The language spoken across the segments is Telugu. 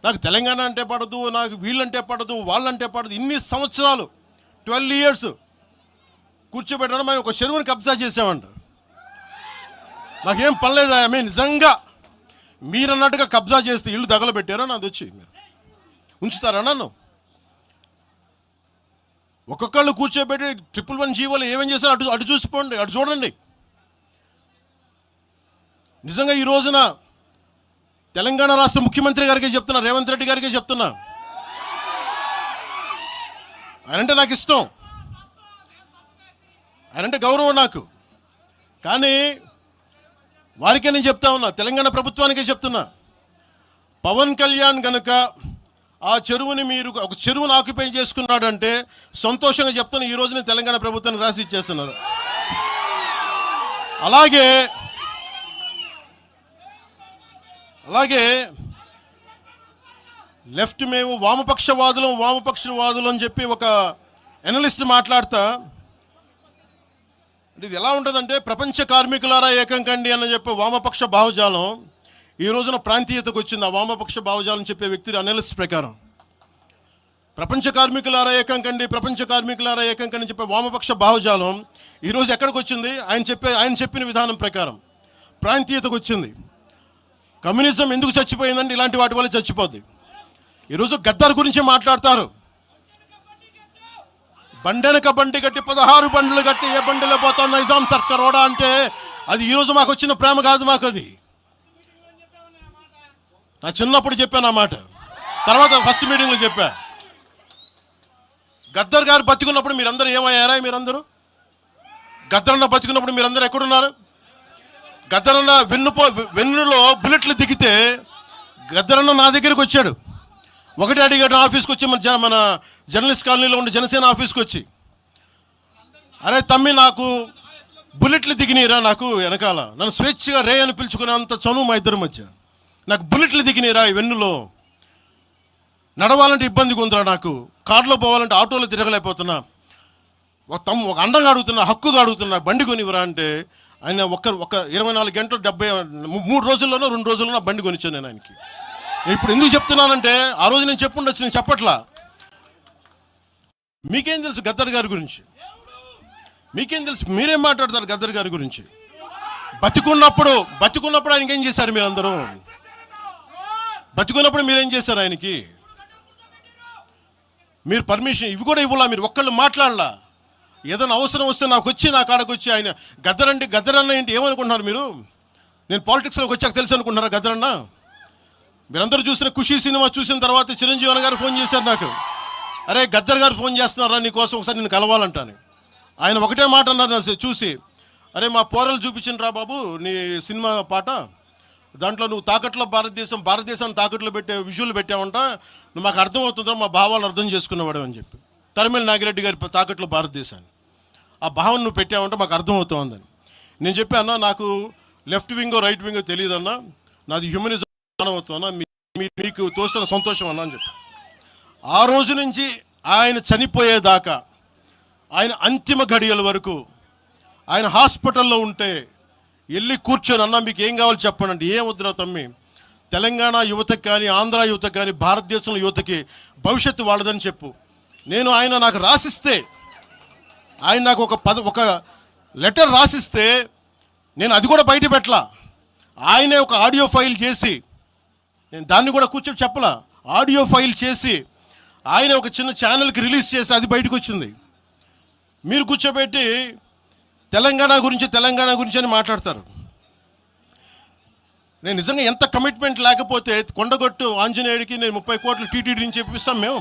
నాకు తెలంగాణ అంటే పడదు, నాకు వీళ్ళంటే పడదు, వాళ్ళంటే పడదు. ఇన్ని సంవత్సరాలు 12 years కూర్చోబెట్టడం మేము ఒక చెరువుని కబ్జా చేసామంట. నాకేం పనిలేదు. నిజంగా మీరన్నట్టుగా కబ్జా చేస్తే ఇల్లు తగలబెట్టారా? నాది వచ్చి మీరు ఉంచుతారా నన్ను? ఒక్కొక్కళ్ళు కూర్చోబెట్టి 111 జీవోలు ఏమేం చేశారు అటు చూసిపోండి, అటు చూడండి. నిజంగా ఈ రోజున తెలంగాణ రాష్ట్ర ముఖ్యమంత్రి గారికే చెప్తున్నా, రేవంత్ రెడ్డి గారికే చెప్తున్నా, ఆయనంటే నాకు ఇష్టం, ఆయనంటే గౌరవం నాకు. కానీ వారికే నేను చెప్తా ఉన్నా, తెలంగాణ ప్రభుత్వానికే చెప్తున్నా, పవన్ కళ్యాణ్ గనుక ఆ చెరువుని మీరు ఒక చెరువును ఆక్యుపై చేసుకున్నాడంటే సంతోషంగా చెప్తాను, ఈ రోజున తెలంగాణ ప్రభుత్వానికి రాసి ఇచ్చేస్తున్నారు. అలాగే లెఫ్ట్ మేము వామపక్షవాదులు అని చెప్పి ఒక ఎనలిస్ట్ మాట్లాడతా, అంటే ఇది ఎలా ఉంటుందంటే, ప్రపంచ కార్మికులారా ఏకం కండి అని చెప్పే వామపక్ష భావజాలం ఈ రోజున ప్రాంతీయతకు వచ్చింది. ఆ వామపక్ష భావజాలం చెప్పే వ్యక్తి అనలిస్ట్ ప్రకారం ప్రపంచ కార్మికులారా ఏకం కండి, ప్రపంచ కార్మికులారా ఏకం కండి చెప్పే వామపక్ష భావజాలం ఈరోజు ఎక్కడికి వచ్చింది? ఆయన చెప్పిన విధానం ప్రకారం ప్రాంతీయతకు వచ్చింది. కమ్యూనిజం ఎందుకు చచ్చిపోయిందంటే ఇలాంటి వాటి వల్ల చచ్చిపోద్ది. ఈరోజు గద్దర్ గురించి మాట్లాడతారు. బండెనక బండి కట్టి 16 బండ్లు కట్టి ఏ బండిలో పోతాం నైజాం సర్కారోడా అంటే అది ఈరోజు మాకు వచ్చిన ప్రేమ కాదు. మాకు అది నా చిన్నప్పుడు చెప్పాను ఆ మాట, తర్వాత ఫస్ట్ మీటింగ్లో చెప్పా. గద్దర్ గారు బతికున్నప్పుడు మీరందరూ ఏమయ్యారా? గద్దరన్న బతికున్నప్పుడు మీరందరూ ఎక్కడున్నారు? గద్దరన్న వెన్నులో బుల్లెట్లు దిగితే గద్దరన్న నా దగ్గరికి వచ్చాడు. ఒకటి అడిగాడు ఆఫీస్కి వచ్చి, మన జర్నలిస్ట్ కాలనీలో ఉండే జనసేన ఆఫీస్కి వచ్చి, అరే తమ్మి నాకు బుల్లెట్లు దిగినీరా, నాకు వెనకాల నన్ను స్వేచ్ఛగా రే అని పిలుచుకునే అంత చనువు మా ఇద్దరి మధ్య, నాకు బుల్లెట్లు దిగినీరా ఈ వెన్నులో, నడవాలంటే ఇబ్బందిగా ఉందిరా, నాకు కారులో పోవాలంటే ఆటోలో తిరగలేకపోతున్నా, ఒక అండంగా అడుగుతున్నా, హక్కుగా అడుగుతున్నా, బండి కొనివరా అంటే ఆయన ఒక 24 గంటలు 3 రోజుల్లోనో 2 రోజుల్లోనో బండి కొనిచ్చాను నేను ఆయనకి. ఇప్పుడు ఎందుకు చెప్తున్నానంటే ఆ రోజు నేను చెప్పుండొచ్చు, నేను చెప్పట్లా. మీకేం తెలుసు గద్దర్ గారి గురించి? మీకేం తెలుసు? మీరేం మాట్లాడతారు గద్దర్ గారి గురించి? బతికున్నప్పుడు ఆయనకి ఏం చేశారు? మీరందరూ బతికున్నప్పుడు మీరేం చేశారు ఆయనకి? మీరు పర్మిషన్ ఇవి కూడా ఇవ్వాలా? మీరు ఒక్కళ్ళు మాట్లాడలా? ఏదైనా అవసరం వస్తే నా కాడకు వచ్చి ఆయన గద్దరన్న ఏంటి ఏమనుకుంటున్నారు మీరు? నేను పాలిటిక్స్లోకి వచ్చాక తెలుసు అనుకుంటున్నారా గద్దరన్న? మీరందరూ చూసిన ఖుషీ సినిమా చూసిన తర్వాత చిరంజీవి గారు ఫోన్ చేశారు నాకు, అరే గద్దర్ గారు ఫోన్ చేస్తున్నారా నీకోసం, ఒకసారి నేను కలవాలంటాను. ఆయన ఒకటే మాట అన్నారు చూసి, అరే మా పోరలు చూపించిన రా బాబు నీ సినిమా పాట, దాంట్లో నువ్వు తాకట్లో భారతదేశాన్ని తాకట్లో పెట్టే విజువల్ పెట్టావంట, నువ్వు మాకు అర్థమవుతుందా, మా భావాలు అర్థం చేసుకున్నవాడు అని చెప్పి. తరిమేల నాగిరెడ్డి గారి తాకట్లో భారతదేశాన్ని ఆ భావన నువ్వు పెట్టావంటే మాకు అర్థమవుతుందని నేను చెప్పాను. నాకు లెఫ్ట్ వింగో రైట్ వింగో తెలియదన్నా, నాది హ్యూమనిజం అన్నా, మీకు తోసిన సంతోషం అన్నా అని చెప్పి. ఆ రోజు నుంచి ఆయన చనిపోయేదాకా, ఆయన అంతిమ ఘడియల వరకు ఆయన హాస్పిటల్లో ఉంటే వెళ్ళి కూర్చొని, అన్నా మీకు ఏం కావాలి చెప్పండి అంటే, ఏం వద్దురా తమ్మి, తెలంగాణ యువతకి కానీ ఆంధ్ర యువతకి కానీ భారతదేశంలో యువతకి భవిష్యత్తు వాళ్ళదని చెప్పు. ఆయన నాకు రాసిస్తే, ఆయన నాకు ఒక లెటర్ రాసిస్తే నేను అది కూడా బయట పెట్టలా. ఆయనే ఒక ఆడియో ఫైల్ చేసి, నేను దాన్ని కూడా కూర్చొని చెప్పలా, ఆడియో ఫైల్ చేసి ఆయన ఒక చిన్న ఛానల్కి రిలీజ్ చేసి అది బయటకు వచ్చింది. మీరు కూర్చోబెట్టి తెలంగాణ గురించి అని మాట్లాడతారు. నేను నిజంగా ఎంత కమిట్మెంట్ లేకపోతే కొండగొట్టు ఆంజనేయుడికి నేను 30 కోట్లు టీటీడీ నుంచి చెప్పిస్తాం. మేము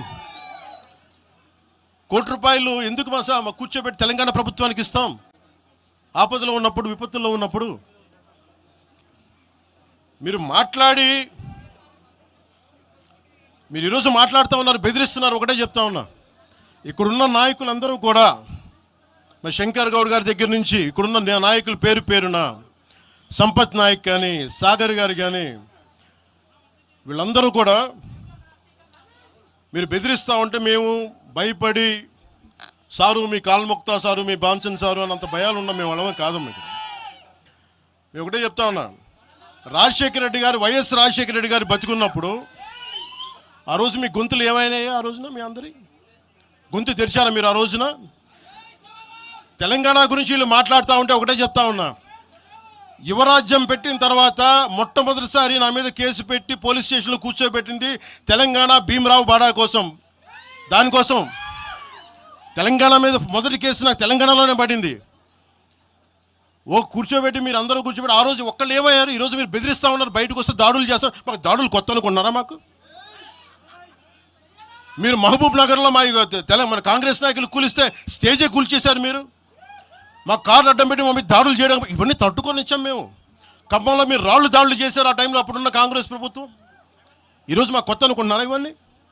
₹1 కోటి ఎందుకు మా కూర్చోబెట్టి తెలంగాణ ప్రభుత్వానికి ఇస్తాం? ఆపదలో ఉన్నప్పుడు, విపత్తుల్లో ఉన్నప్పుడు మీరు మాట్లాడి, మీరు ఈరోజు మాట్లాడుతూ ఉన్నారు, బెదిరిస్తున్నారు. ఒకటే చెప్తా ఉన్నా, ఇక్కడున్న నాయకులందరూ కూడా, మరి శంకర్ గౌడ్ గారి దగ్గర నుంచి ఇక్కడున్న నాయకులు పేరున సంపత్ నాయక్ కానీ, సాగర్ గారు కానీ, వీళ్ళందరూ కూడా మీరు బెదిరిస్తూ ఉంటే మేము భయపడి, సారు మీ కాల్ముక్తా సారు, మీ బాంచన్ సారు అన్నంత భయాలు ఉన్నాం. మేము వాళ్ళమే కాదమ్మ. ఇక్కడ మేము ఒకటే చెప్తా ఉన్నా, వైఎస్ రాజశేఖర రెడ్డి గారు బతికున్నప్పుడు ఆ రోజు మీ గొంతులు ఏమైనాయో ఆ రోజున మీ అందరి గొంతు తెరిచారా మీరు ఆ రోజున? తెలంగాణ గురించి వీళ్ళు మాట్లాడుతూ ఉంటే ఒకటే చెప్తా ఉన్నా, యువరాజ్యం పెట్టిన తర్వాత మొట్టమొదటిసారి నా మీద కేసు పెట్టి పోలీస్ స్టేషన్లో కూర్చోబెట్టింది తెలంగాణ భీమరావు బాడా కోసం. దానికోసం తెలంగాణ మీద మొదటి కేసు నాకు తెలంగాణలోనే పడింది. కూర్చోబెట్టి మీరు అందరూ కూర్చోబెట్టి ఆ రోజు ఒక్కళ్ళు ఏమయ్యారు? ఈరోజు మీరు బెదిరిస్తూ ఉన్నారు, బయటకు వస్తే దాడులు చేస్తారు. మాకు దాడులు కొత్త అనుకున్నారా? మాకు మీరు మహబూబ్ నగర్లో మన కాంగ్రెస్ నాయకులు కూలిస్తే స్టేజే కూల్చేశారు మీరు. మా కార్లు అడ్డం పెట్టి మా మీద దాడులు చేయడం, ఇవన్నీ తట్టుకొని ఇచ్చాం మేము. ఖమ్మంలో మీరు దాడులు చేశారు ఆ టైంలో అప్పుడున్న కాంగ్రెస్ ప్రభుత్వం. ఈరోజు మాకు కొత్త అనుకుంటున్నారా ఇవన్నీ?